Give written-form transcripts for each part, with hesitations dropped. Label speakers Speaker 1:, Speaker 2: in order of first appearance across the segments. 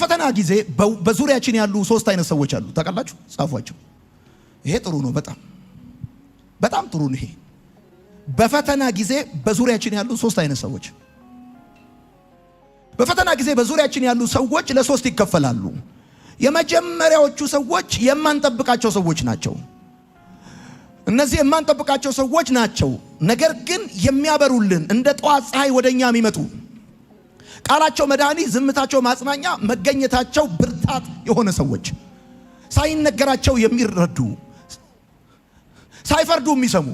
Speaker 1: ፈተና ጊዜ በዙሪያችን ያሉ ሶስት አይነት ሰዎች አሉ። ታውቃላችሁ? ጻፏቸው። ይሄ ጥሩ ነው። በጣም ጥሩ ነው። ይሄ በፈተና ጊዜ በዙሪያችን ያሉ ሶስት አይነት ሰዎች። በፈተና ጊዜ በዙሪያችን ያሉ ሰዎች ለሶስት ይከፈላሉ። የመጀመሪያዎቹ ሰዎች የማንጠብቃቸው ሰዎች ናቸው። እነዚህ የማንጠብቃቸው ሰዎች ናቸው፣ ነገር ግን የሚያበሩልን እንደ ጠዋት ፀሐይ ወደኛ የሚመጡ ቃላቸው መድኃኒት፣ ዝምታቸው ማጽናኛ፣ መገኘታቸው ብርታት የሆነ ሰዎች፣ ሳይነገራቸው የሚረዱ፣ ሳይፈርዱ የሚሰሙ፣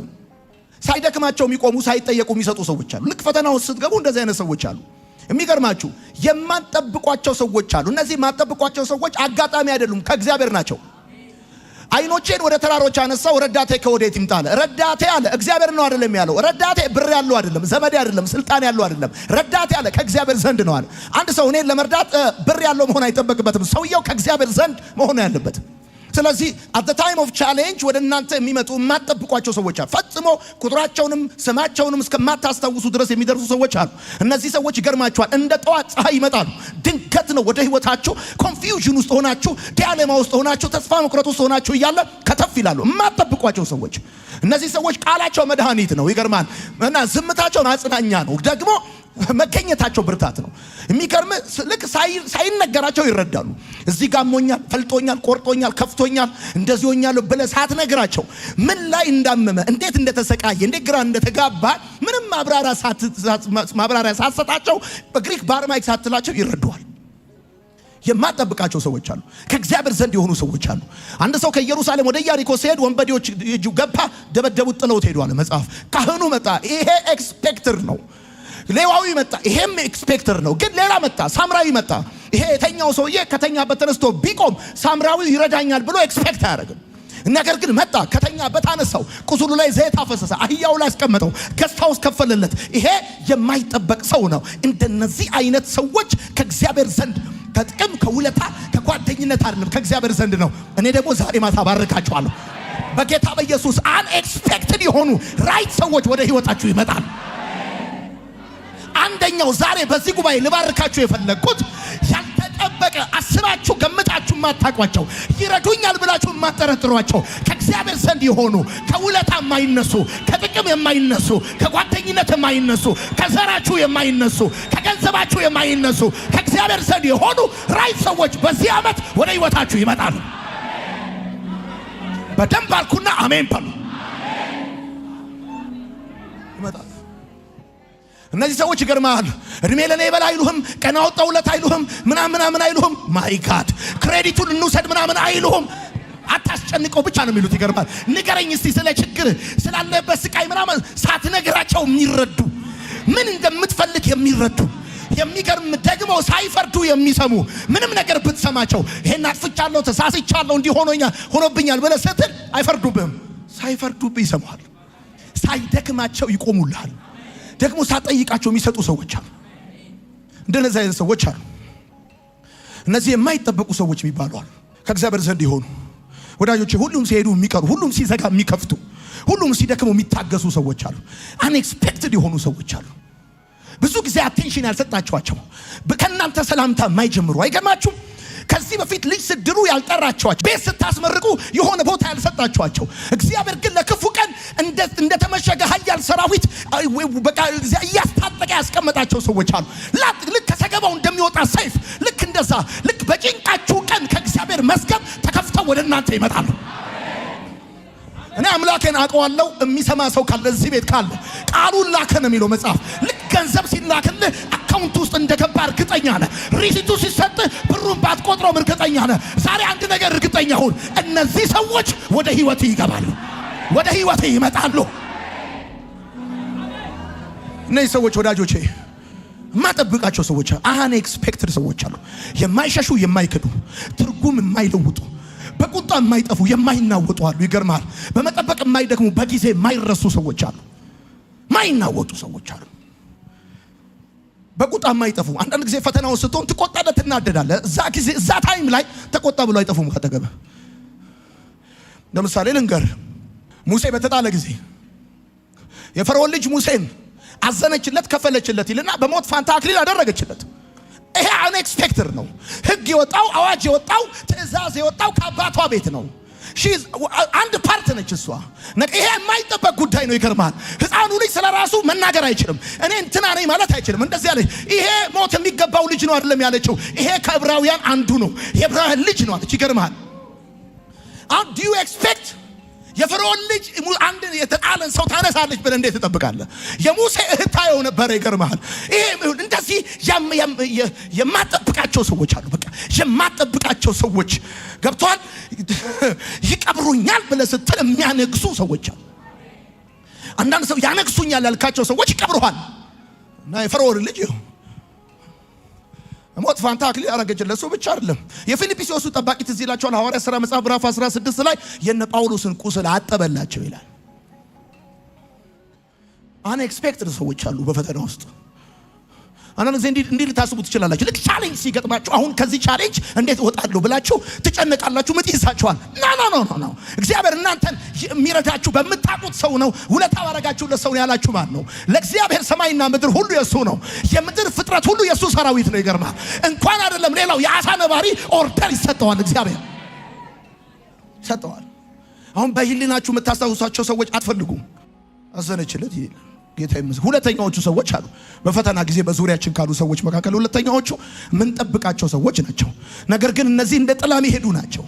Speaker 1: ሳይደክማቸው የሚቆሙ፣ ሳይጠየቁ የሚሰጡ ሰዎች አሉ። ልክ ፈተና ውስጥ ስትገቡ እንደዚህ አይነት ሰዎች አሉ። የሚገርማችሁ የማንጠብቋቸው ሰዎች አሉ። እነዚህ የማንጠብቋቸው ሰዎች አጋጣሚ አይደሉም፣ ከእግዚአብሔር ናቸው። አይኖቼን ወደ ተራሮች አነሳው፣ ረዳቴ ከወዴት ይምጣ አለ። ረዳቴ አለ እግዚአብሔር ነው አይደለም ያለው። ረዳቴ ብር ያለው አይደለም፣ ዘመዴ አይደለም፣ ስልጣን ያለው አይደለም። ረዳቴ አለ ከእግዚአብሔር ዘንድ ነው አለ። አንድ ሰው እኔን ለመርዳት ብር ያለው መሆን አይጠበቅበትም። ሰውየው ከእግዚአብሔር ዘንድ መሆን ያለበት። ስለዚህ at the time of challenge ወደ እናንተ የሚመጡ የማትጠብቋቸው ሰዎች አሉ። ፈጽሞ ቁጥራቸውንም ስማቸውንም እስከማታስታውሱ ድረስ የሚደርሱ ሰዎች አሉ። እነዚህ ሰዎች ይገርማቸዋል፣ እንደ ጠዋት ፀሐይ ይመጣሉ። ድንገት ነው ወደ ህይወታችሁ። ኮንፊውዥን ውስጥ ሆናችሁ፣ ዲያሌማ ውስጥ ሆናችሁ፣ ተስፋ መቁረጥ ውስጥ ሆናችሁ እያለ ከተፍ ይላሉ። የማትጠብቋቸው ሰዎች። እነዚህ ሰዎች ቃላቸው መድኃኒት ነው፣ ይገርማል። እና ዝምታቸው ማጽናኛ ነው፣ ደግሞ መገኘታቸው ብርታት ነው። የሚገርም ልክ ሳይነገራቸው ይረዳሉ። እዚህ ጋር ሞኛል፣ ፈልጦኛል፣ ቆርጦኛል፣ ከፍቶኛል፣ እንደዚህ ሆኛል ብለህ ሳትነግራቸው ምን ላይ እንዳመመ፣ እንዴት እንደተሰቃየ፣ እንዴት ግራ እንደተጋባ ምንም ማብራሪያ ሳትሰጣቸው በግሪክ በአርማይክ ሳትላቸው ይረዱዋል። የማትጠብቃቸው ሰዎች አሉ። ከእግዚአብሔር ዘንድ የሆኑ ሰዎች አሉ። አንድ ሰው ከኢየሩሳሌም ወደ ኢያሪኮ ሲሄድ ወንበዴዎች እጁ ገባ፣ ደበደቡት፣ ጥለውት ሄዷል። መጽሐፍ ካህኑ መጣ፣ ይሄ ኤክስፔክተር ነው። ሌዋዊ መጣ፣ ይሄም ኤክስፔክተር ነው። ግን ሌላ መጣ፣ ሳምራዊ መጣ። ይሄ የተኛው ሰውዬ ከተኛበት ተነስቶ ቢቆም ሳምራዊ ይረዳኛል ብሎ ኤክስፔክት አያደርግም። ነገር ግን መጣ፣ ከተኛበት አነሳው፣ ቁስሉ ላይ ዘይት አፈሰሰ፣ አህያው ላይ አስቀመጠው፣ ገዝታው ውስጥ ከፈለለት። ይሄ የማይጠበቅ ሰው ነው። እንደነዚህ አይነት ሰዎች ከእግዚአብሔር ዘንድ ከጥቅም ከውለታ ከጓደኝነት አይደለም፣ ከእግዚአብሔር ዘንድ ነው። እኔ ደግሞ ዛሬ ማታ ባርካቸዋለሁ በጌታ በኢየሱስ። አንኤክስፔክትድ የሆኑ ራይት ሰዎች ወደ ህይወታችሁ ይመጣል። አንደኛው ዛሬ በዚህ ጉባኤ ልባርካችሁ የፈለግኩት ያልተጠበቀ አስባችሁ ገምታችሁ ማታቋቸው ይረዱኛል ብላችሁ ማጠረጥሯቸው ከእግዚአብሔር ዘንድ የሆኑ ከውለታ የማይነሱ ከጥቅም የማይነሱ ከጓደኝነት የማይነሱ ከዘራችሁ የማይነሱ ከገንዘባችሁ የማይነሱ ከእግዚአብሔር ዘንድ የሆኑ ራይት ሰዎች በዚህ ዓመት ወደ ህይወታችሁ ይመጣሉ። በደንብ አልኩና አሜን በሉ። ይመጣሉ። እነዚህ ሰዎች ይገርማሉ። እድሜ ለኔ ይበል አይሉህም፣ ቀና ወጣውለት አይሉህም፣ ምናምን አይሉህም። ማይ ጋድ ክሬዲቱን እንውሰድ ምናምን አይሉህም። አታስጨንቀው ብቻ ነው የሚሉት። ይገርማል። ንገረኝ እስቲ ስለ ችግር ስላለበት ስቃይ ምናምን ሳትነግራቸው የሚረዱ ምን እንደምትፈልግ የሚረዱ የሚገርም ደግሞ ሳይፈርዱ የሚሰሙ ምንም ነገር ብትሰማቸው ይሄን አጥፍቻለሁ፣ ተሳስቻለሁ፣ ሆኖብኛል ብለህ ስትል አይፈርዱብህም። ሳይፈርዱብህ ይሰማሃል። ሳይደክማቸው ይቆሙልሃል። ደግሞ ሳትጠይቃቸው የሚሰጡ ሰዎች አሉ። እንደነዚህ አይነት ሰዎች አሉ። እነዚህ የማይጠበቁ ሰዎች የሚባሉ አሉ፣ ከእግዚአብሔር ዘንድ የሆኑ ወዳጆቼ። ሁሉም ሲሄዱ የሚቀሩ፣ ሁሉም ሲዘጋ የሚከፍቱ፣ ሁሉም ሲደክሙ የሚታገሱ ሰዎች አሉ። አንኤክስፔክትድ የሆኑ ሰዎች አሉ። ብዙ ጊዜ አቴንሽን ያልሰጣችኋቸው፣ ከእናንተ ሰላምታ የማይጀምሩ። አይገርማችሁም? ከዚህ በፊት ልጅ ስድሩ ያልጠራችኋቸው፣ ቤት ስታስመርቁ የሆነ ቦታ ያልሰጣችኋቸው፣ እግዚአብሔር ግን ለክፉ ቀን እንደተመሸገ ኃያል ሰራዊት በቃ እያስታጠቀ ያስቀመጣቸው ሰዎች አሉ። ልክ ከሰገባው እንደሚወጣ ሰይፍ፣ ልክ እንደዛ፣ ልክ በጭንቃችሁ ቀን ከእግዚአብሔር መዝገብ ተከፍተው ወደ እናንተ ይመጣሉ። እኔ አምላኬን አውቀዋለሁ። የሚሰማ ሰው ካለ እዚህ ቤት ካለ ቃሉን ላከ ነው የሚለው መጽሐፍ። ልክ ገንዘብ ሲላክልህ አካውንት ውስጥ እንደገባ እርግጠኛ ነህ። ሪሲቱ ሲሰጥ ብሩን ባትቆጥረውም እርግጠኛ ነህ። ዛሬ አንድ ነገር እርግጠኛ ሁን፣ እነዚህ ሰዎች ወደ ህይወት ይገባሉ፣ ወደ ህይወት ይመጣሉ። እነዚህ ሰዎች ወዳጆቼ የማጠብቃቸው ሰዎች አሉ። አንኤክስፔክትድ ሰዎች አሉ። የማይሸሹ የማይክዱ፣ ትርጉም የማይለውጡ፣ በቁጣ የማይጠፉ የማይናወጡ አሉ። ይገርማል። በመጠበቅ የማይደክሙ፣ በጊዜ የማይረሱ ሰዎች አሉ። ማይናወጡ ሰዎች አሉ። በቁጣ የማይጠፉ። አንዳንድ ጊዜ ፈተናውን ስትሆን ትቆጣለህ፣ ትናደዳለህ። እዛ ታይም ላይ ተቆጣ ብሎ አይጠፉም ካጠገብህ። ለምሳሌ ልንገር፣ ሙሴ በተጣለ ጊዜ የፈርዖን ልጅ ሙሴን አዘነችለት፣ ከፈለችለት ይልና በሞት ፋንታ አክሊል አደረገችለት። ይሄ አንኤክስፔክትድ ነው። ህግ የወጣው አዋጅ የወጣው ትእዛዝ የወጣው ከአባቷ ቤት ነው። አንድ ፓርት ነች እሷ። ይሄ የማይጠበቅ ጉዳይ ነው። ይገርማል። ህፃኑ ልጅ ስለራሱ መናገር አይችልም። እኔ እንትና ነኝ ማለት አይችልም። እንደዚህ ያለች ይሄ ሞት የሚገባው ልጅ ነው አይደለም ያለችው። ይሄ ከዕብራውያን አንዱ ነው፣ የዕብራውያን ልጅ ነው አለች። ይገርማል። አሁን ዱ ዩ ኤክስፔክት የፈርዖን ልጅ አንድ የተጣለን ሰው ታነሳለች ብለህ እንዴት ትጠብቃለህ? የሙሴ እህት ታየው ነበር። ይገርምሃል። ይሄ እንደዚህ የማጠብቃቸው ሰዎች አሉ። በቃ የማጠብቃቸው ሰዎች ገብቷል። ይቀብሩኛል ብለህ ስትል የሚያነግሱ ሰዎች አሉ። አንዳንድ ሰው ያነግሱኛል ያልካቸው ሰዎች ይቀብሩሃል። እና የፈርዖን ልጅ ሞት ፋንታ አክሊል አረገችለት። እሱ ብቻ አይደለም። የፊልጵስዩስ ጠባቂ ትዝ ይላችኋል። ሐዋርያት ሥራ መጽሐፍ ምዕራፍ 16 ላይ የነ ጳውሎስን ቁስል አጠበላቸው ይላል። አንኤክስፔክትድ ሰዎች አሉ በፈተና ውስጥ። አንዳንድ ጊዜ እንዲህ ልታስቡ ትችላላችሁ። ልክ ቻሌንጅ ሲገጥማችሁ አሁን ከዚህ ቻሌንጅ እንዴት እወጣለሁ ብላችሁ ትጨነቃላችሁ። ምጥ ይዛችኋል። ኖ እግዚአብሔር እናንተን የሚረዳችሁ በምታውቁት ሰው ነው። ውለታ ባረጋችሁለት ሰው ነው ያላችሁ ማን ነው? ለእግዚአብሔር ሰማይና ምድር ሁሉ የሱ ነው። የምድር ፍጥረት ሁሉ የሱ ሰራዊት ነው። ይገርማል። እንኳን አይደለም ሌላው የአሳ ነባሪ ኦርደር ይሰጠዋል። እግዚአብሔር ይሰጠዋል። አሁን በህሊናችሁ የምታስታውሷቸው ሰዎች አትፈልጉም። አዘነችለት ይል ጌታ ይመስገን። ሁለተኛዎቹ ሰዎች አሉ በፈተና ጊዜ በዙሪያችን ካሉ ሰዎች መካከል ሁለተኛዎቹ ምን ጠብቃቸው ሰዎች ናቸው። ነገር ግን እነዚህ እንደ ጥላ የሚሄዱ ናቸው።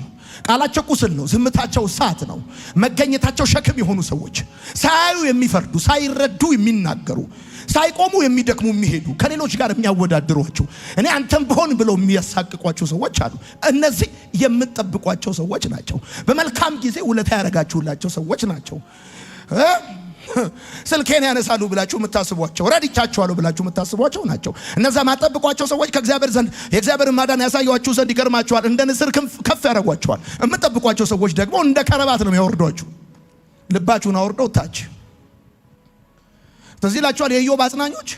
Speaker 1: ቃላቸው ቁስል ነው፣ ዝምታቸው እሳት ነው፣ መገኘታቸው ሸክም የሆኑ ሰዎች፣ ሳያዩ የሚፈርዱ፣ ሳይረዱ የሚናገሩ፣ ሳይቆሙ የሚደክሙ የሚሄዱ፣ ከሌሎች ጋር የሚያወዳድሯቸው፣ እኔ አንተም ብሆን ብለው የሚያሳቅቋቸው ሰዎች አሉ። እነዚህ የምትጠብቋቸው ሰዎች ናቸው። በመልካም ጊዜ ውለታ ያደረጋችሁላቸው ሰዎች ናቸው። ስልኬን ያነሳሉ ብላችሁ የምታስቧቸው፣ ረድቻችኋለሁ ብላችሁ የምታስቧቸው ናቸው። እነዛ ማጠብቋቸው ሰዎች ከእግዚአብሔር ዘንድ የእግዚአብሔርን ማዳን ያሳዩአችሁ ዘንድ ይገርማችኋል፣ እንደ ንስር ክንፍ ከፍ ያደርጓችኋል። የምትጠብቋቸው ሰዎች ደግሞ እንደ ከረባት ነው የሚያወርዷችሁ። ልባችሁን አውርደው ታች። ስለዚህ ይላችኋል የኢዮብ አጽናኞች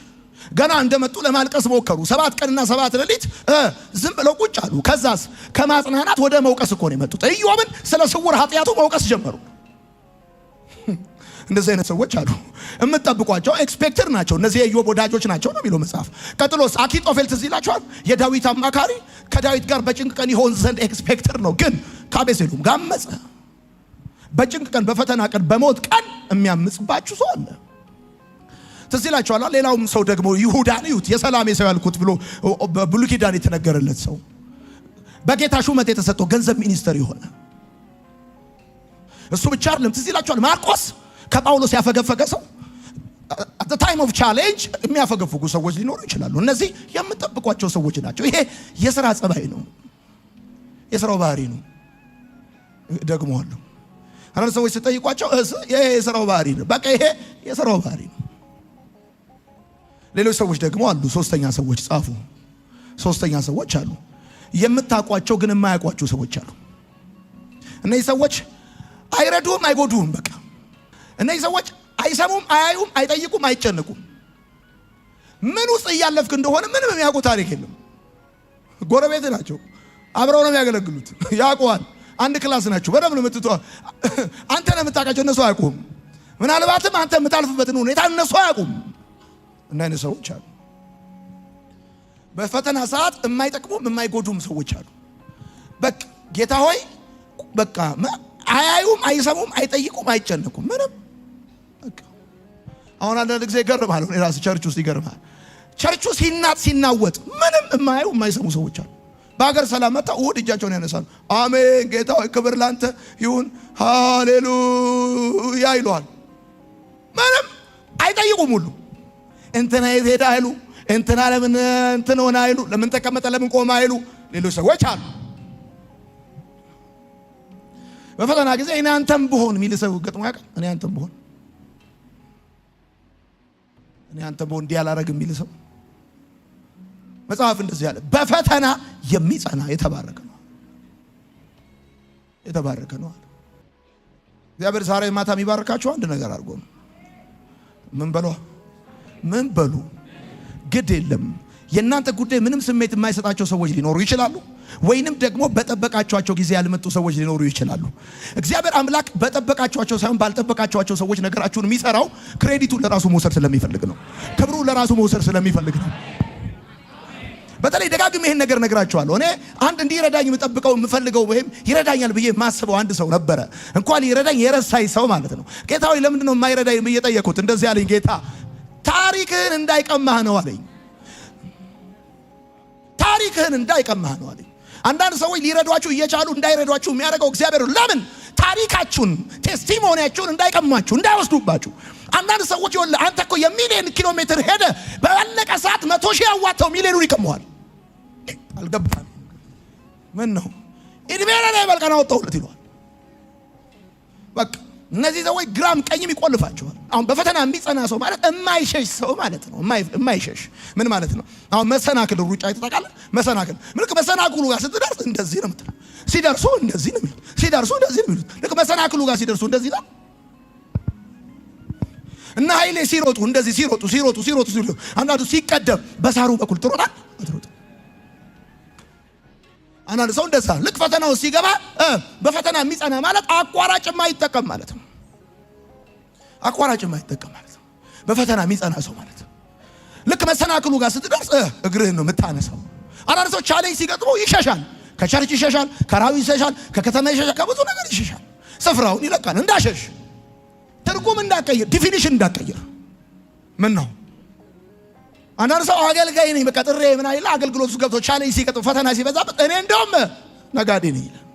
Speaker 1: ገና እንደመጡ ለማልቀስ ሞከሩ። 7 ቀንና 7 ሌሊት ዝም ብለው ቁጭ አሉ። ከዛስ ከማጽናናት ወደ መውቀስ እኮ ነው የመጡት። ኢዮብን ስለ ስውር ኃጢአቱ መውቀስ ጀመሩ። እንደዚህ አይነት ሰዎች አሉ። የምትጠብቋቸው ኤክስፔክተር ናቸው። እነዚህ የኢዮብ ወዳጆች ናቸው ነው የሚለው መጽሐፍ። ቀጥሎስ አኪጦፌል ትዝ ይላችኋል። የዳዊት አማካሪ ከዳዊት ጋር በጭንቅ ቀን ይሆን ዘንድ ኤክስፔክተር ነው፣ ግን ከአቤሴሎም ጋር አመፀ። በጭንቅ ቀን፣ በፈተና ቀን፣ በሞት ቀን የሚያምጽባችሁ ሰው አለ። ትዝ ይላችኋል። ሌላውም ሰው ደግሞ ይሁዳን እዩት። የሰላሜ ሰው ያልኩት ብሎ በብሉይ ኪዳን የተነገረለት ሰው በጌታ ሹመት የተሰጠው ገንዘብ ሚኒስተር የሆነ እሱ ብቻ አይደለም። ትዝ ይላችኋል ማርቆስ ከጳውሎስ ያፈገፈገ ሰው። at the time of challenge የሚያፈገፍጉ ሰዎች ሊኖሩ ይችላሉ። እነዚህ የምትጠብቋቸው ሰዎች ናቸው። ይሄ የሥራ ጸባይ ነው፣ የሥራው ባህሪ ነው። ደግሞ አሉ አንዳንድ ሰዎች ሲጠይቋቸው ይሄ የሥራው ባህሪ ነው፣ በቃ ይሄ የሥራው ባህሪ ነው። ሌሎች ሰዎች ደግሞ አሉ። ሶስተኛ ሰዎች ጻፉ። ሶስተኛ ሰዎች አሉ የምታውቋቸው ግን የማያውቋቸው ሰዎች አሉ። እነዚህ ሰዎች አይረዱም፣ አይጎዱም። በቃ እነዚህ ሰዎች አይሰሙም፣ አያዩም፣ አይጠይቁም፣ አይጨነቁም። ምን ውስጥ እያለፍክ እንደሆነ ምንም የሚያውቁ ታሪክ የለም። ጎረቤት ናቸው፣ አብረው ነው የሚያገለግሉት፣ ያውቁዋል። አንድ ክላስ ናቸው፣ በደንብ ነው የምትተዋ። አንተ ነው የምታውቃቸው፣ እነሱ አያውቁም። ምናልባትም አንተ የምታልፍበትን ሁኔታ እነሱ አያውቁም። እና አይነት ሰዎች አሉ። በፈተና ሰዓት የማይጠቅሙም የማይጎዱም ሰዎች አሉ። በቃ ጌታ ሆይ በቃ አያዩም፣ አይሰሙም፣ አይጠይቁም፣ አይጨነቁም ምንም። በቃ አሁን አንዳንድ ጊዜ ይገርምሃል። ራስ ቸርች ውስጥ ይገርምሃል። ቸርቹ ሲናወጥ ምንም የማያዩ የማይሰሙ ሰዎች አሉ። በሀገር ሰላም መጣ እሑድ እጃቸውን ያነሳሉ። አሜን ጌታ ሆይ ክብር ላንተ ይሁን ሃሌሉያ ይለዋል። ምንም አይጠይቁም። ሁሉ እንትና የት ሄደ አይሉ፣ እንትና ለምን እንትን ሆነ አይሉ፣ ለምን ተቀመጠ ለምን ቆመ አይሉ። ሌሎች ሰዎች አሉ በፈተና ጊዜ እኔ አንተም ብሆን የሚል ሰው ገጥሞ ያውቃል? እኔ አንተም ብሆን እንዲህ አላረግም የሚል ሰው መጽሐፍ እንደዚህ ያለ በፈተና የሚጸና የተባረከ ነው፣ የተባረከ ነው አለ እግዚአብሔር። ዛሬ ማታ የሚባርካችሁ አንድ ነገር አድርጎ ነው። ምን በሉ ግድ የለም። የእናንተ ጉዳይ ምንም ስሜት የማይሰጣቸው ሰዎች ሊኖሩ ይችላሉ፣ ወይንም ደግሞ በጠበቃቸዋቸው ጊዜ ያልመጡ ሰዎች ሊኖሩ ይችላሉ። እግዚአብሔር አምላክ በጠበቃቸዋቸው ሳይሆን ባልጠበቃቸዋቸው ሰዎች ነገራችሁን የሚሰራው ክሬዲቱን ለራሱ መውሰድ ስለሚፈልግ ነው። ክብሩን ለራሱ መውሰድ ስለሚፈልግ ነው። በተለይ ደጋግሜ ይሄን ነገር ነግራችኋለሁ። እኔ አንድ እንዲረዳኝ የምጠብቀው የምፈልገው ወይም ይረዳኛል ብዬ የማስበው አንድ ሰው ነበረ። እንኳን ይረዳኝ የረሳኝ ሰው ማለት ነው። ጌታ ሆይ ለምንድን ነው የማይረዳኝ ብዬ ጠየቅኩት። እንደዚህ አለኝ፣ ጌታ ታሪክህን እንዳይቀማህ ነው አለኝ። ታሪክህን እንዳይቀማህ ነው አለኝ። አንዳንድ ሰዎች ሊረዷችሁ እየቻሉ እንዳይረዷችሁ የሚያደርገው እግዚአብሔር ለምን? ታሪካችሁን ቴስቲሞኒያችሁን እንዳይቀማችሁ እንዳይወስዱባችሁ። አንዳንድ ሰዎች ይኸውልህ አንተ እኮ የሚሊዮን ኪሎ ሜትር ሄደ ባለቀ ሰዓት 100,000 ያዋጣው ሚሊዮኑን ይቀመዋል። አልገባም። ምን ነው እድሜ ላይ በልቀና ወጣሁለት ይሏል። በቃ እነዚህ ሰዎች ግራም ቀኝም ይቆልፋቸዋል። አሁን በፈተና የሚጸና ሰው ማለት የማይሸሽ ሰው ማለት ነው። የማይሸሽ ምን ማለት ነው? አሁን መሰናክል ሩጫ ይተጣቃለህ። መሰናክል ልክ መሰናክሉ ጋር ስትደርስ እንደዚህ ነው የምትለው። ሲደርሱ እንደዚህ ነው የሚሉት። ሲደርሱ እንደዚህ ነው የሚሉት። ልክ መሰናክሉ ጋር ሲደርሱ እንደዚህ ነው። እና ኃይሌ ሲሮጡ እንደዚህ ሲሮጡ አንዳንዱ ሲቀደም በሳሩ በኩል ትሮጣል አትሮጥ። አንዳንድ ሰው እንደዛ ልክ ፈተናው ሲገባ በፈተና የሚጸና ማለት አቋራጭ የማይጠቀም ማለት ነው። አቋራጭ የማይጠቀም ማለት ነው በፈተና የሚጸና ሰው ማለት ነው። ልክ መሰናክሉ ጋር ስትደርስ እግርህን ነው የምታነሳው። አንዳንድ ሰው ቻሌንጅ ሲገጥመው ይሸሻል። ከቸርች ይሸሻል፣ ከራዊ ይሸሻል፣ ከከተማ ይሸሻል፣ ከብዙ ነገር ይሸሻል። ስፍራውን ይለቃል። እንዳሸሽ ትርጉም እንዳቀይር ዲፊኒሽን እንዳቀይር ምን ነው? አንዳንድ ሰው አገልጋይ ነኝ በቃ ጥሬ ምን አይላ አገልግሎት ውስጥ ገብቶ ቻሌንጅ ሲገጥመው ፈተና ሲበዛበት እኔ እንደውም ነጋዴ ነኝ ይላል።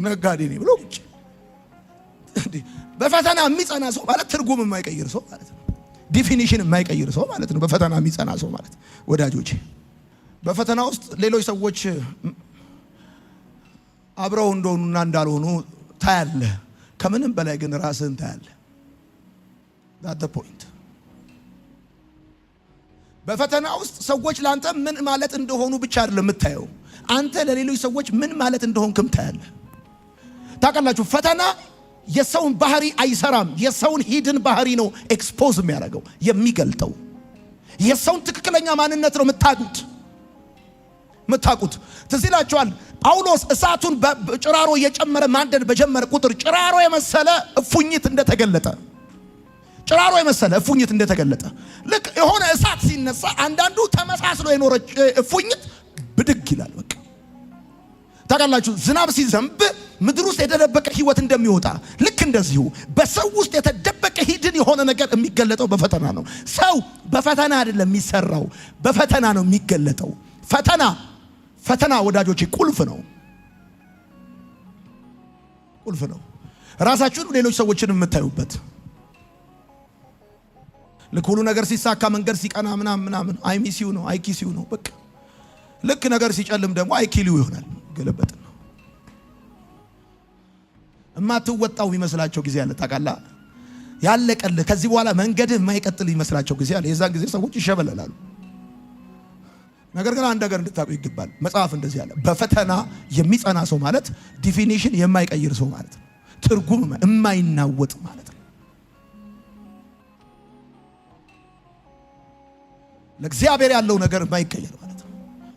Speaker 1: ነጋዴ ነኝ ብሎ ቁጭ። በፈተና የሚጸና ሰው ማለት ትርጉም የማይቀይር ሰው ማለት ነው። ዲፊኒሽን የማይቀይር ሰው ማለት ነው። በፈተና የሚጸና ሰው ማለት ወዳጆቼ፣ በፈተና ውስጥ ሌሎች ሰዎች አብረው እንደሆኑና እንዳልሆኑ ታያለህ። ከምንም በላይ ግን ራስህን ታያለህ። that's the point። በፈተና ውስጥ ሰዎች ላንተ ምን ማለት እንደሆኑ ብቻ አይደለም የምታየው፣ አንተ ለሌሎች ሰዎች ምን ማለት እንደሆንክም ታያለህ። ታውቃላችሁ ፈተና የሰውን ባህሪ አይሰራም። የሰውን ሂድን ባህሪ ነው ኤክስፖዝ የሚያደርገው የሚገልጠው። የሰውን ትክክለኛ ማንነት ነው የምታውቁት። ትዝ ይላችኋል ጳውሎስ እሳቱን በጭራሮ እየጨመረ ማንደድ በጀመረ ቁጥር ጭራሮ የመሰለ እፉኝት እንደተገለጠ ልክ የሆነ እሳት ሲነሳ አንዳንዱ ተመሳስሎ የኖረ እፉኝት ብድግ ይላል። በቃ ታውቃላችሁ ዝናብ ሲዘንብ ምድር ውስጥ የተደበቀ ህይወት እንደሚወጣ ልክ እንደዚሁ በሰው ውስጥ የተደበቀ ሂድን የሆነ ነገር የሚገለጠው በፈተና ነው። ሰው በፈተና አይደለም የሚሰራው፣ በፈተና ነው የሚገለጠው። ፈተና ወዳጆቼ ቁልፍ ነው። ራሳችሁን ሌሎች ሰዎችን የምታዩበት ልክ ሁሉ ነገር ሲሳካ መንገድ ሲቀና ምናምን አይሚሲዩ ነው አይኪሲዩ ነው። በቃ ልክ ነገር ሲጨልም ደግሞ አይኪሊው ይሆናል። ገለበጥ ነው። እማትወጣው ይመስላቸው ጊዜ አለ። ታውቃለህ ያለቀልህ ከዚህ በኋላ መንገድህ የማይቀጥል ይመስላቸው ጊዜ አለ። የዛን ጊዜ ሰዎች ይሸበለላሉ። ነገር ግን አንድ ነገር እንድታውቁ ይገባል። መጽሐፍ እንደዚህ አለ፣ በፈተና የሚጸና ሰው ማለት ዲፊኒሽን የማይቀይር ሰው ማለት ነው። ትርጉም የማይናወጥ ማለት ነው። ለእግዚአብሔር ያለው ነገር የማይቀየር ማለት ነው።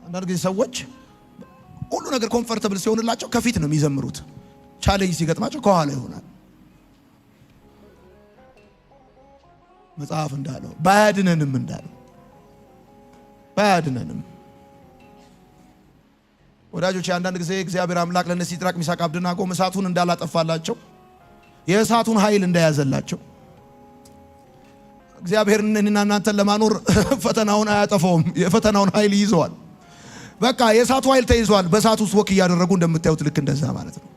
Speaker 1: አንዳንድ ጊዜ ሰዎች ሁሉ ነገር ኮምፎርታብል ሲሆንላቸው ከፊት ነው የሚዘምሩት፣ ቻሌንጅ ሲገጥማቸው ከኋላ ይሆናል። መጽሐፍ እንዳለው ባያድነንም ወዳጆች፣ አንዳንድ ጊዜ እግዚአብሔር አምላክ ለእነ ሲድራቅ ሚሳቅ አብደናጎ እሳቱን እንዳላጠፋላቸው የእሳቱን ኃይል እንደያዘላቸው እግዚአብሔር እኔና እናንተን ለማኖር ፈተናውን አያጠፋውም። የፈተናውን ኃይል ይዘዋል። በቃ የእሳቱ ኃይል ተይዟል። በእሳቱ ውስጥ ወክ እያደረጉ እንደምታዩት ልክ እንደዛ ማለት ነው።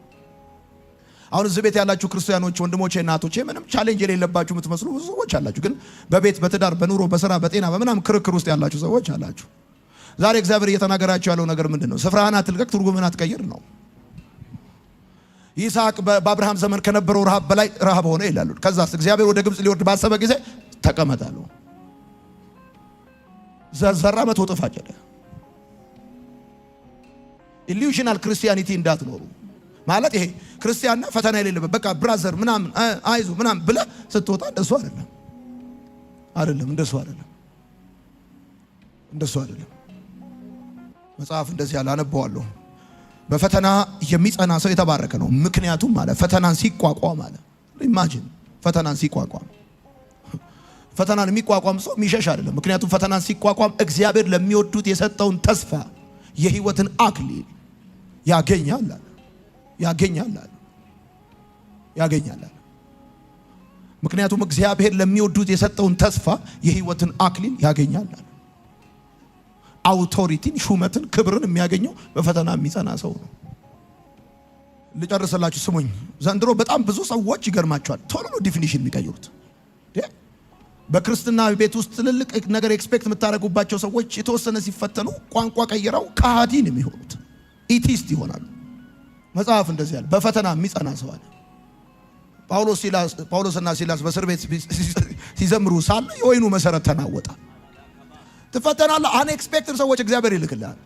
Speaker 1: አሁን እዚህ ቤት ያላችሁ ክርስቲያኖች ወንድሞቼ እናቶቼ ምንም ቻሌንጅ የሌለባችሁ የምትመስሉ ብዙ ሰዎች አላችሁ። ግን በቤት በትዳር በኑሮ በስራ በጤና በምናም ክርክር ውስጥ ያላችሁ ሰዎች አላችሁ። ዛሬ እግዚአብሔር እየተናገራችሁ ያለው ነገር ምንድነው? ስፍራህን አትልቀቅ፣ ትርጉምህን አትቀይር ነው። ይስሐቅ በአብርሃም ዘመን ከነበረው ረሃብ በላይ ረሃብ ሆነ ይላሉ። ከዛስ እግዚአብሔር ወደ ግብጽ ሊወርድ ባሰበ ጊዜ ተቀመጣሉ። ዘራ 100 እጥፍ አጨደ። ኢሉዥናል ክርስቲያኒቲ እንዳትኖሩ ማለት ይሄ ክርስቲያንና ፈተና የሌለበት በቃ ብራዘር ምናምን አይዞ ምናምን ብለ ስትወጣ እንደሱ አይደለም። እንደሱ አይደለም። መጽሐፍ እንደዚህ ያለ አነበዋለሁ። በፈተና የሚጸና ሰው የተባረከ ነው። ምክንያቱም ማለት ፈተናን ሲቋቋም ማለት ኢማጂን ፈተናን ሲቋቋም ፈተናን የሚቋቋም ሰው የሚሸሽ አይደለም። ምክንያቱም ፈተናን ሲቋቋም እግዚአብሔር ለሚወዱት የሰጠውን ተስፋ የሕይወትን አክሊል ያገኛል። ምክንያቱም እግዚአብሔር ለሚወዱት የሰጠውን ተስፋ የሕይወትን አክሊል ያገኛል። አውቶሪቲን፣ ሹመትን፣ ክብርን የሚያገኘው በፈተና የሚጸና ሰው ነው። ልጨርስላችሁ ስሙኝ። ዘንድሮ በጣም ብዙ ሰዎች ይገርማቸዋል ቶሎ ነው ዲፊኒሽን የሚቀይሩት። በክርስትና ቤት ውስጥ ትልልቅ ነገር ኤክስፔክት የምታደርጉባቸው ሰዎች የተወሰነ ሲፈተኑ ቋንቋ ቀይረው ከሃዲን የሚሆኑት ኢቲስት ይሆናሉ። መጽሐፍ እንደዚህ ያለ በፈተና የሚጸና ሰው አለ። ጳውሎስና ሲላስ በእስር ቤት ሲዘምሩ ሳለ የወይኑ መሰረት ተናወጠ። ትፈተናለህ። አንኤክስፔክትድ ሰዎች እግዚአብሔር ይልክልሃል።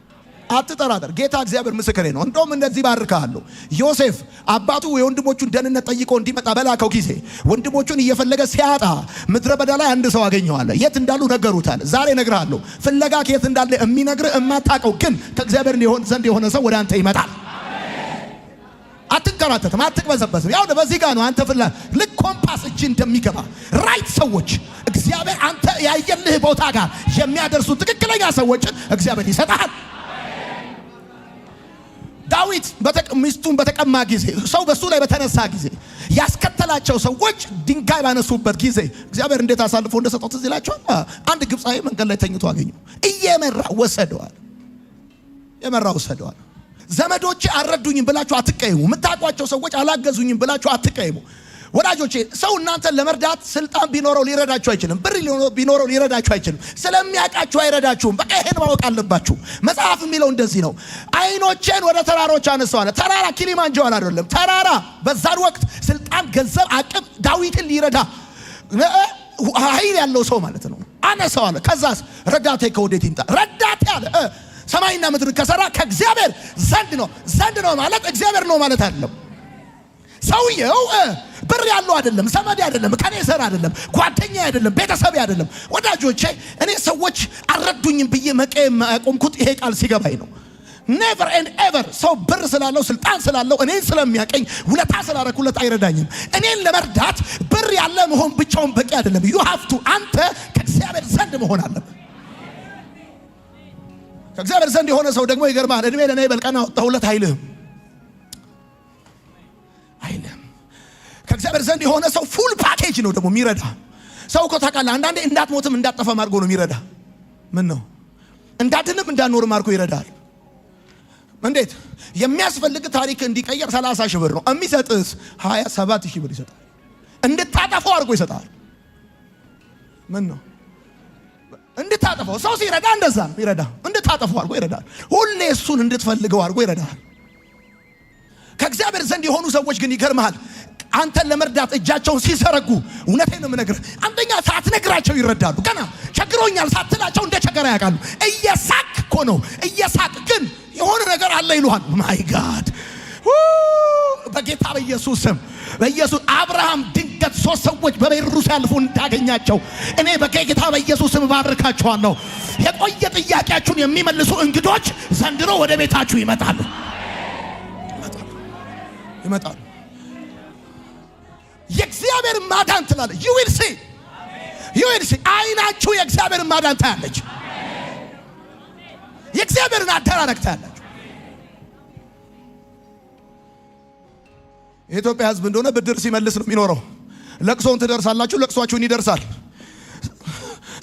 Speaker 1: አትጠራጠር። ጌታ እግዚአብሔር ምስክሬ ነው። እንደውም እንደዚህ ባርካለሁ። ዮሴፍ አባቱ የወንድሞቹን ደህንነት ጠይቆ እንዲመጣ በላከው ጊዜ ወንድሞቹን እየፈለገ ሲያጣ ምድረ በዳ ላይ አንድ ሰው አገኘዋለሁ። የት እንዳሉ ነገሩታል። ዛሬ እነግርሃለሁ። ፍለጋ ከየት እንዳለ የሚነግርህ የማታውቀው ግን ከእግዚአብሔር ዘንድ የሆነ ሰው ወደ አንተ ይመጣል። አትንከራተትም፣ አትቅበዘበዝም። ያው በዚህ ጋር ነው አንተ ፍላ ልክ ኮምፓስ እጅ እንደሚገባ ራይት ሰዎች እግዚአብሔር አንተ ያየልህ ቦታ ጋር የሚያደርሱ ትክክለኛ ሰዎችን እግዚአብሔር ይሰጣል። ዳዊት ሚስቱን በተቀማ ጊዜ ሰው በሱ ላይ በተነሳ ጊዜ ያስከተላቸው ሰዎች ድንጋይ ባነሱበት ጊዜ እግዚአብሔር እንዴት አሳልፎ እንደሰጠው ትዝ ይላችኋል። አንድ ግብፃዊ መንገድ ላይ ተኝቶ አገኘው። እየመራ ወሰደዋል። ዘመዶቼ አልረዱኝም ብላችሁ አትቀይሙ። የምታውቋቸው ሰዎች አላገዙኝም ብላችሁ አትቀይሙ። ወዳጆቼ ሰው እናንተን ለመርዳት ስልጣን ቢኖረው ሊረዳችሁ አይችልም። ብር ቢኖረው ሊረዳችሁ አይችልም። ስለሚያውቃችሁ አይረዳችሁም። በቃ ይሄን ማወቅ አለባችሁ። መጽሐፍ የሚለው እንደዚህ ነው። አይኖቼን ወደ ተራሮች አነሳው አለ። ተራራ ኪሊማንጃሮ አይደለም። ተራራ በዛን ወቅት ስልጣን፣ ገንዘብ፣ አቅም ዳዊትን ሊረዳ ኃይል ያለው ሰው ማለት ነው። አነሳው አለ። ከዛስ ረዳቴ ከወዴት ይምጣ? ረዳቴ አለ ሰማይና ምድር ከሰራ ከእግዚአብሔር ዘንድ ነው ማለት እግዚአብሔር ነው ማለት አይደለም። ሰውየው ብር ያለው አይደለም፣ ዘመድ አይደለም፣ ከኔ ሰር አይደለም፣ ጓደኛ አይደለም፣ ቤተሰብ አይደለም። ወዳጆቼ እኔ ሰዎች አልረዱኝም ብዬ መቀየም ያቆምኩት ይሄ ቃል ሲገባኝ ነው። ኔቨር ኤንድ ኤቨር ሰው ብር ስላለው ስልጣን ስላለው እኔን ስለሚያቀኝ ውለታ ስላረኩለት አይረዳኝም። እኔን ለመርዳት ብር ያለ መሆን ብቻውን በቂ አይደለም። ዩ ሃቭ ቱ አንተ ከእግዚአብሔር ዘንድ መሆን አለበት። ከእግዚአብሔር ዘንድ የሆነ ሰው ደግሞ ይገርማል። እድሜ ለኔ በልቀና ወጣሁለት አይልም። ከእግዚአብሔር ዘንድ የሆነ ሰው ፉል ፓኬጅ ነው ደግሞ የሚረዳ ሰው እኮ ታውቃለህ። አንዳንዴ እንዳትሞትም እንዳትጠፋም አድርጎ ነው የሚረዳ። ምን ነው እንዳትንም እንዳትኖርም አድርጎ ይረዳል። እንዴት የሚያስፈልግ ታሪክ እንዲቀየር 30 ሺህ ብር ነው የሚሰጥስ 27 ሺህ ብር ይሰጣል። እንድታጠፋው አድርጎ ይሰጣል። ምን ነው እንድታጠፋው ሰው ሲረዳ እንደዛ ነው ይረዳ። እንድታጠፋው አድርጎ ይረዳል። ሁሌ እሱን እንድትፈልገው አድርጎ ይረዳል። ከእግዚአብሔር ዘንድ የሆኑ ሰዎች ግን ይገርምሃል አንተን ለመርዳት እጃቸውን ሲዘረጉ እውነቴን ነው የምነግርህ። አንደኛ ሳትነግራቸው ይረዳሉ። ገና ቸግሮኛል ሳትላቸው እንደ ቸገራ ያውቃሉ። እየሳቅ እኮ ነው እየሳቅ ግን የሆነ ነገር አለ ይሉሃል። ማይ ጋድ በጌታ በኢየሱስ ስም በኢየሱስ አብርሃም ድንገት 3 ሰዎች በበሩ ሲያልፉ እንዳገኛቸው እኔ በጌታ በኢየሱስ ስም ባርካቸዋለሁ። የቆየ ጥያቄያችሁን የሚመልሱ እንግዶች ዘንድሮ ወደ ቤታችሁ ይመጣሉ። የእግዚአብሔር ማዳን ትላለች። you will see አይናችሁ የእግዚአብሔር ማዳን ታያለች። የእግዚአብሔርን አደራረግ ታያለች። የኢትዮጵያ ሕዝብ እንደሆነ ብድር ሲመልስ ነው የሚኖረው። ለቅሶን ትደርሳላችሁ፣ ለቅሷችሁን ይደርሳል።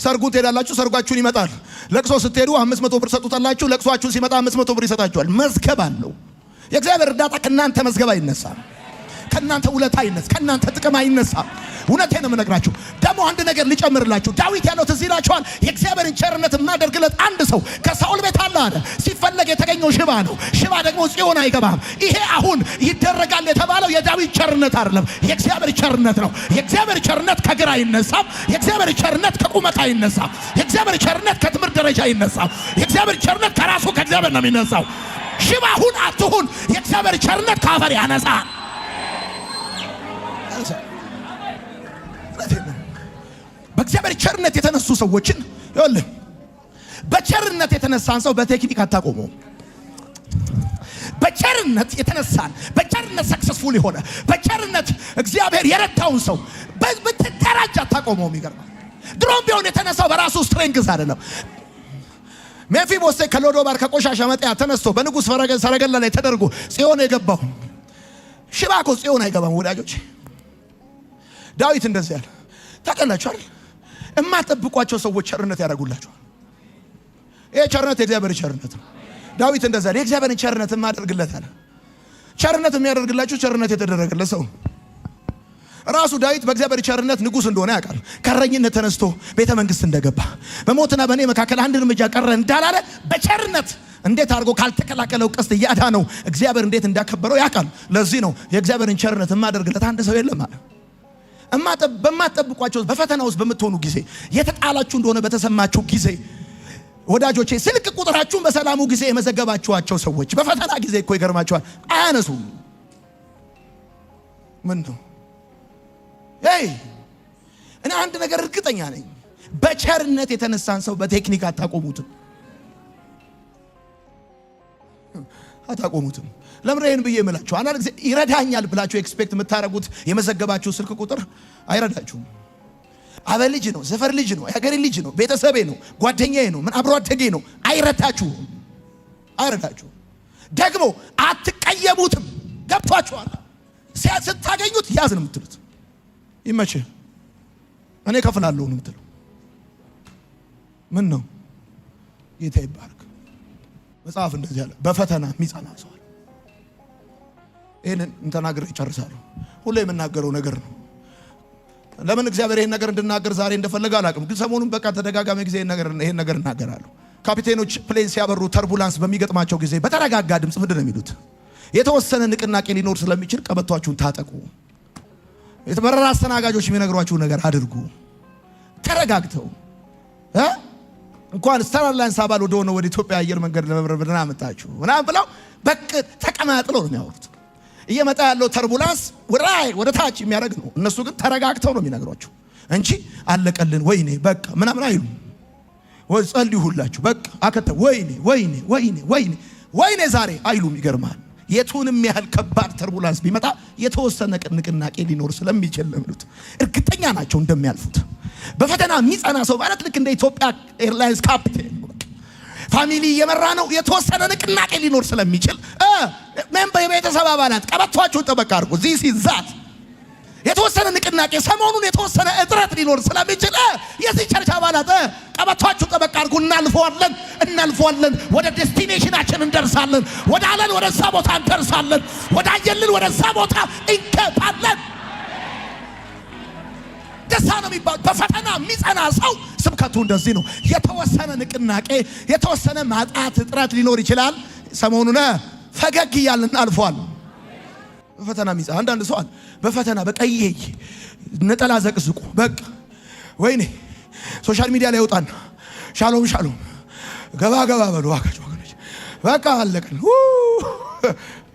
Speaker 1: ሰርጉን ትሄዳላችሁ፣ ሰርጓችሁን ይመጣል። ለቅሶ ስትሄዱ 500 ብር ሰጡታላችሁ፣ ለቅሷችሁን ሲመጣ 500 ብር ይሰጣችኋል። መዝገብ አለው። የእግዚአብሔር እርዳታ ከናንተ መዝገብ አይነሳም። ከናንተ ውለታ አይነሳ፣ ከናንተ ጥቅም አይነሳ። እውነቴን ነው የምነግራችሁ። ደግሞ አንድ ነገር ልጨምርላችሁ። ዳዊት ያለው ትዝ ይላችኋል። የእግዚአብሔርን ቸርነት የማደርግለት አንድ ሰው ከሳኦል ቤት አለ። ሲፈለግ የተገኘው ሽባ ነው። ሽባ ደግሞ ጽዮን አይገባም። ይሄ አሁን ይደረጋል የተባለው የዳዊት ቸርነት አይደለም፣ የእግዚአብሔር ቸርነት ነው። የእግዚአብሔር ቸርነት ከግራ አይነሳም። የእግዚአብሔር ቸርነት ከቁመት አይነሳም። የእግዚአብሔር ቸርነት ከትምህርት ደረጃ አይነሳም። የእግዚአብሔር ቸርነት ከራሱ ከእግዚአብሔር ነው የሚነሳው። ሽባ ሁን አትሁን፣ የእግዚአብሔር ቸርነት ከአፈር ያነሳል። በእግዚአብሔር ቸርነት የተነሱ ሰዎችን ይኸውልህ፣ በቸርነት የተነሳን ሰው በቴክኒክ አታቆመው። በቸርነት የተነሳን በቸርነት ሰክሰስፉል የሆነ በቸርነት እግዚአብሔር የረዳውን ሰው ብትደራጅ አታቆመው። ይገርማል። ድሮም ቢሆን የተነሳው በራሱ ስትሬንግዝ አይደለም። ሜፊቦስቴ ከሎዶባር ከቆሻሻ መጣያ ተነስቶ በንጉስ ሰረገላ ላይ ተደርጎ ጽዮን የገባው ሽባ እኮ ጽዮን አይገባም ወዳጆች። ዳዊት እንደዚህ ያለ ታውቃላችሁ አይደል? እማጠብቋቸው ሰዎች ቸርነት ያደርጉላችኋል። ይሄ ቸርነት የእግዚአብሔር ቸርነት ነው። ዳዊት እንደዚህ ያለ የእግዚአብሔርን ቸርነት ማደርግለታል። ቸርነት የሚያደርግላችሁ ቸርነት የተደረገለት ሰው ራሱ ዳዊት በእግዚአብሔር ቸርነት ንጉስ እንደሆነ ያውቃል። ከረኝነት ተነስቶ ቤተ መንግስት እንደገባ በሞትና በኔ መካከል አንድ እርምጃ ቀረ እንዳላለ በቸርነት እንዴት አድርጎ ካልተከላከለው ቀስት ያዳነው እግዚአብሔር እንዴት እንዳከበረው ያውቃል። ለዚህ ነው የእግዚአብሔርን ቸርነት ማደርግለት አንድ ሰው የለም አለ። በማጠብቋቸው በፈተና ውስጥ በምትሆኑ ጊዜ የተጣላችሁ እንደሆነ በተሰማችሁ ጊዜ ወዳጆቼ ስልክ ቁጥራችሁን በሰላሙ ጊዜ የመዘገባችኋቸው ሰዎች በፈተና ጊዜ እኮ ይገርማችኋል አያነሱም። ምን ነው እኔ አንድ ነገር እርግጠኛ ነኝ፣ በቸርነት የተነሳን ሰው በቴክኒክ አታቆሙትም። ለምን ይሄን ብዬ እምላችሁ አንዳንድ ጊዜ ይረዳኛል ብላችሁ ኤክስፔክት የምታረጉት የመዘገባችሁ ስልክ ቁጥር አይረዳችሁም። አበል ልጅ ነው፣ ዘፈር ልጅ ነው፣ ያገሬ ልጅ ነው፣ ቤተሰቤ ነው፣ ጓደኛዬ ነው፣ ምን አብሮ አደጌ ነው። አይረዳችሁም። ደግሞ አትቀየሙትም። ገብቷችኋል? ስታገኙት ያዝ ነው የምትሉት። ይመችህ እኔ ከፍላለሁ ነው የምትለው። ምን ነው ጌታ ይባርክ። መጽሐፍ እንደዚህ ያለ በፈተና የሚጸና ሰው አለ። ይሄንን እንተናገር ይጨርሳለሁ። ሁሌ የምናገረው ነገር ነው። ለምን እግዚአብሔር ይሄን ነገር እንድናገር ዛሬ እንደፈለገ አላውቅም፣ ግን ሰሞኑን በቃ ተደጋጋሚ ጊዜ ይሄን ነገር እናገራለሁ። ካፒቴኖች ፕሌን ሲያበሩ ተርቡላንስ በሚገጥማቸው ጊዜ በተረጋጋ ድምጽ ምንድን ነው የሚሉት? የተወሰነ ንቅናቄ ሊኖር ስለሚችል ቀበቷችሁን ታጠቁ። የተበረራ አስተናጋጆች የሚነግሯችሁ ነገር አድርጉ። ተረጋግተው እንኳን ስታር አላይንስ አባል ወደ ኢትዮጵያ አየር መንገድ ለመብረር መጣችሁ ምናምን ብለው በቃ ተቀማጥለው ነው የሚያወሩት። እየመጣ ያለው ተርቡላንስ ወደ ታች የሚያደርግ ነው። እነሱ ግን ተረጋግተው ነው የሚነግሯችሁ እንጂ አለቀልን ወይኔ በቃ ምናምን አይሉ። ወይ ጸልዩላችሁ በቃ አከተ ወይኔ ዛሬ አይሉም። ይገርማል። የቱንም ያህል ከባድ ተርቡላንስ ቢመጣ የተወሰነ ንቅናቄ ሊኖር ስለሚችል ለምሉት እርግጠኛ ናቸው እንደሚያልፉት። በፈተና የሚጸና ሰው ማለት ልክ እንደ ኢትዮጵያ ኤርላይንስ ካፕቴን ፋሚሊ እየመራ ነው። የተወሰነ ንቅናቄ ሊኖር ስለሚችል ሜምበር የቤተሰብ አባላት ቀበቷችሁን ጠበቅ አድርጉ። ዚስ ኢዝ ዛት የተወሰነ ንቅናቄ ሰሞኑን የተወሰነ እጥረት ሊኖር ስለሚችል የዚህ ቸርች አባላት ቀበቷችሁን ጠበቅ አድርጉ። እናልፈዋለን። ወደ ዴስቲኔሽናችን እንደርሳለን። ወደ አለን ወደዛ ቦታ እንደርሳለን። ወደ አየልን ወደዛ ቦታ እንገባለን። ደስታ ነው የሚባል በፈተና የሚጸና ሰው ስብከቱ እንደዚህ ነው። የተወሰነ ንቅናቄ የተወሰነ ማጣት እጥረት ሊኖር ይችላል። ሰሞኑን ፈገግ እያልን እናልፈዋል። በፈተና የሚጸና አንዳንድ ሰው አለ በፈተና በቀይ ነጠላ ዘቅዝቁ በቃ ወይኔ ሶሻል ሚዲያ ላይ ወጣና ሻሎም ገባ በሉ አካጭ ወገኖች በቃ አለቀን።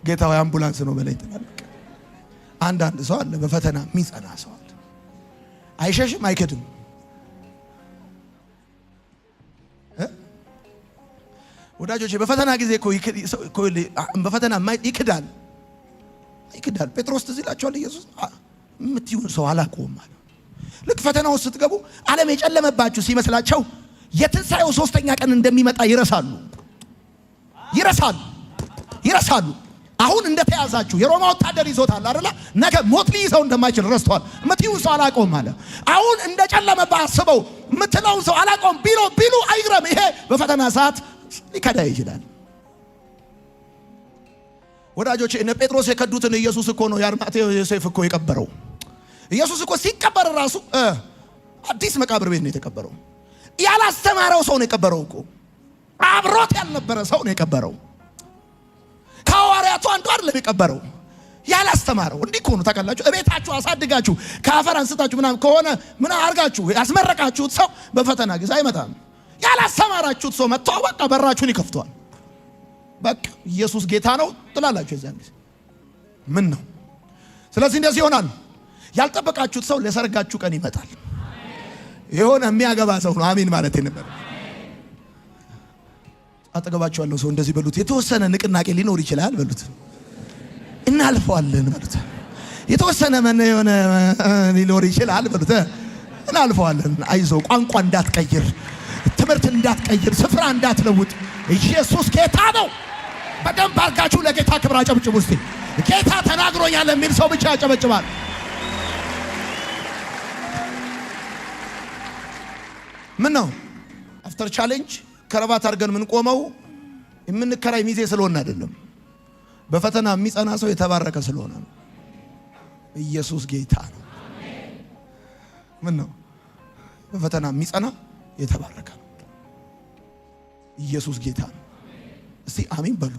Speaker 1: ጌታው አምቡላንስ ነው በላይ ተባለ። አንዳንድ ሰው አለ በፈተና የሚጸና ሰው አለ። አይሸሽም አይከድም። ወዳጆቼ በፈተና ጊዜ በፈተና ይክዳል። ጴጥሮስ ትዝ ይላችኋል። ኢየሱስ የምትይውን ሰው አላውቀውም አለ። ልክ ፈተናው ስትገቡ ዓለም የጨለመባችሁ ሲመስላቸው የትንሣኤው 3ኛ ቀን እንደሚመጣ ይረሳሉ። አሁን እንደተያዛችሁ የሮማ ወታደር ይዞታል አይደል? ነገ ሞት ሊይዘው እንደማይችል ረስተዋል። የምትይውን ሰው አላውቀውም አለ። አሁን እንደጨለመባ አስበው የምትለውን ሰው አላውቀውም ቢሉ አይግረም። ይሄ በፈተና ሰዓት ሊከዳ ይችላል። ወዳጆቼ እነ ጴጥሮስ የከዱትን ኢየሱስ እኮ ነው የአርማቴው ዮሴፍ እኮ የቀበረው። ኢየሱስ እኮ ሲቀበር ራሱ አዲስ መቃብር ቤት ነው የተቀበረው። ያላስተማረው ሰው ነው የቀበረው እኮ። አብሮት ያልነበረ ሰው ነው የቀበረው። ከሐዋርያቱ አንዱ አይደለም የቀበረው፣ ያላስተማረው። እንዲህ እኮ ነው ታውቃላችሁ። እቤታችሁ አሳድጋችሁ ከአፈር አንስታችሁ ምናምን ከሆነ ምን አርጋችሁ ያስመረቃችሁት ሰው በፈተና ጊዜ አይመጣም። ያላስተማራችሁት ሰው መጥቶ በቃ በራችሁን ይከፍቷል። በቃ ኢየሱስ ጌታ ነው ትላላችሁ የዛን ጊዜ ምን ነው። ስለዚህ እንደዚህ ይሆናል። ያልጠበቃችሁት ሰው ለሰርጋችሁ ቀን ይመጣል። የሆነ የሚያገባ ሰው ነው። አሜን ማለት ነበር። አጠገባችሁ ያለው ሰው እንደዚህ በሉት፣ የተወሰነ ንቅናቄ ሊኖር ይችላል በሉት፣ እናልፈዋለን በሉት። የተወሰነ የሆነ ሊኖር ይችላል በሉት፣ እናልፈዋለን። አይዞ ቋንቋ እንዳትቀይር፣ ትምህርት እንዳትቀይር፣ ስፍራ እንዳትለውጥ። ኢየሱስ ጌታ ነው። በደንብ አድርጋችሁ ለጌታ ክብር አጨብጭቡ እስቲ። ጌታ ተናግሮኛል የሚል ሰው ብቻ ያጨበጭባል። ምን ነው አፍተር ቻሌንጅ ከረባት አድርገን ምን ቆመው የምንከራይ ሚዜ ስለሆነ አይደለም። በፈተና የሚጸና ሰው የተባረከ ስለሆነ ነው። ኢየሱስ ጌታ ነው። ምን ነው በፈተና የሚጸና የተባረከ ነው። ኢየሱስ ጌታ ነው። እስቲ አሜን በሉ።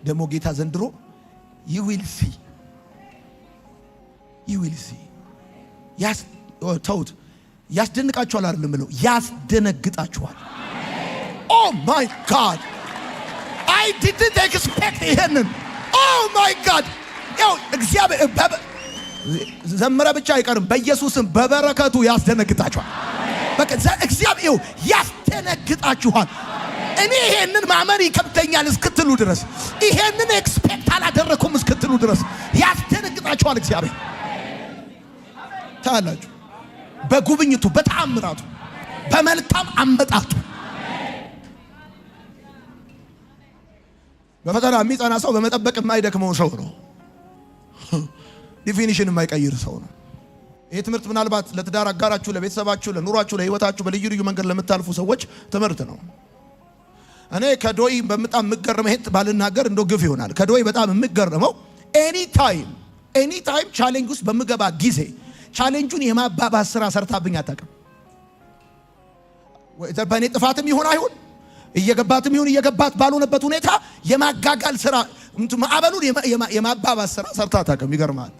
Speaker 1: ደግሞ ጌታ ዘንድሮ you will see ተውት። ያስደንቃችኋል አይደለም ብለው ያስደነግጣችኋል። oh my god I didn't expect ይሄንን oh my god ያው እግዚአብሔር ዘመረ ብቻ አይቀርም። በኢየሱስም በበረከቱ ያስደነግጣችኋል። በቃ እግዚአብሔር ያስደነግጣችኋል። እኔ ይሄንን ማመን ይከብደኛል እስክትሉ ድረስ ይሄንን ኤክስፔክት አላደረኩም እስክትሉ ድረስ ያስደነግጣችኋል እግዚአብሔር። ታላችሁ በጉብኝቱ በተአምራቱ በመልካም አመጣጡ በፈተና የሚጸና ሰው በመጠበቅ የማይደክመው ሰው ነው። ዲፊኒሽን የማይቀይር ሰው ነው። ይህ ትምህርት ምናልባት ለትዳር አጋራችሁ፣ ለቤተሰባችሁ፣ ለኑሯችሁ፣ ለህይወታችሁ በልዩ ልዩ መንገድ ለምታልፉ ሰዎች ትምህርት ነው። እኔ ከዶይ በጣም የምገረመው ይሄን ባልናገር እንደው ግፍ ይሆናል። ከዶይ በጣም የምገረመው ኤኒ ታይም ቻሌንጅ ውስጥ በምገባ ጊዜ ቻሌንጁን የማባባስ ስራ ሰርታብኝ አታውቅም። በእኔ ጥፋትም ይሁን አይሁን እየገባትም ይሁን እየገባት ባልሆነበት ሁኔታ የማጋጋል ስራ ማዕበሉን የማባባስ ስራ ሰርታ አታውቅም። ይገርማል።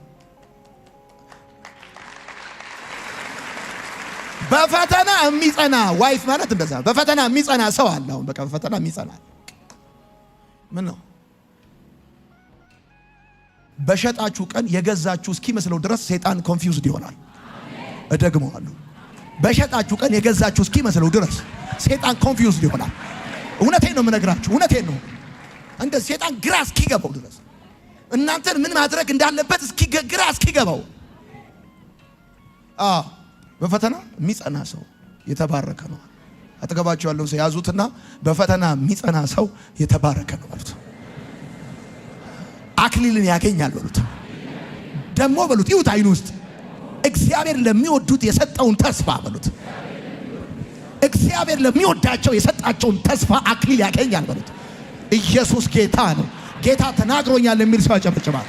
Speaker 1: በፈተና የሚጸና ዋይፍ ማለት እንደዛ በፈተና የሚጸና ሰው አለ። አሁን በቃ በፈተና የሚጸና ምን ነው? በሸጣችሁ ቀን የገዛችሁ እስኪመስለው ድረስ ሰይጣን ኮንፊውዝድ ይሆናል። እደግመዋለሁ። በሸጣችሁ ቀን የገዛችሁ እስኪመስለው ድረስ ሰይጣን ኮንፊውዝድ ይሆናል። እውነቴን ነው የምነግራችሁ፣ እውነቴን ነው። እንደ ሰይጣን ግራ እስኪገባው ድረስ እናንተን ምን ማድረግ እንዳለበት ግራ እስኪገባው በፈተና የሚጸና ሰው የተባረከ ነው። አጠገባችሁ ያለው ሰው ያዙትና በፈተና የሚጸና ሰው የተባረከ ነው በሉት። አክሊልን ያገኛል በሉት። ደግሞ በሉት ይሁት አይኑ ውስጥ እግዚአብሔር ለሚወዱት የሰጠውን ተስፋ በሉት። እግዚአብሔር ለሚወዳቸው የሰጣቸውን ተስፋ አክሊል ያገኛል በሉት። ኢየሱስ ጌታ ነው። ጌታ ተናግሮኛል የሚል ሰው ያጨበጭባል።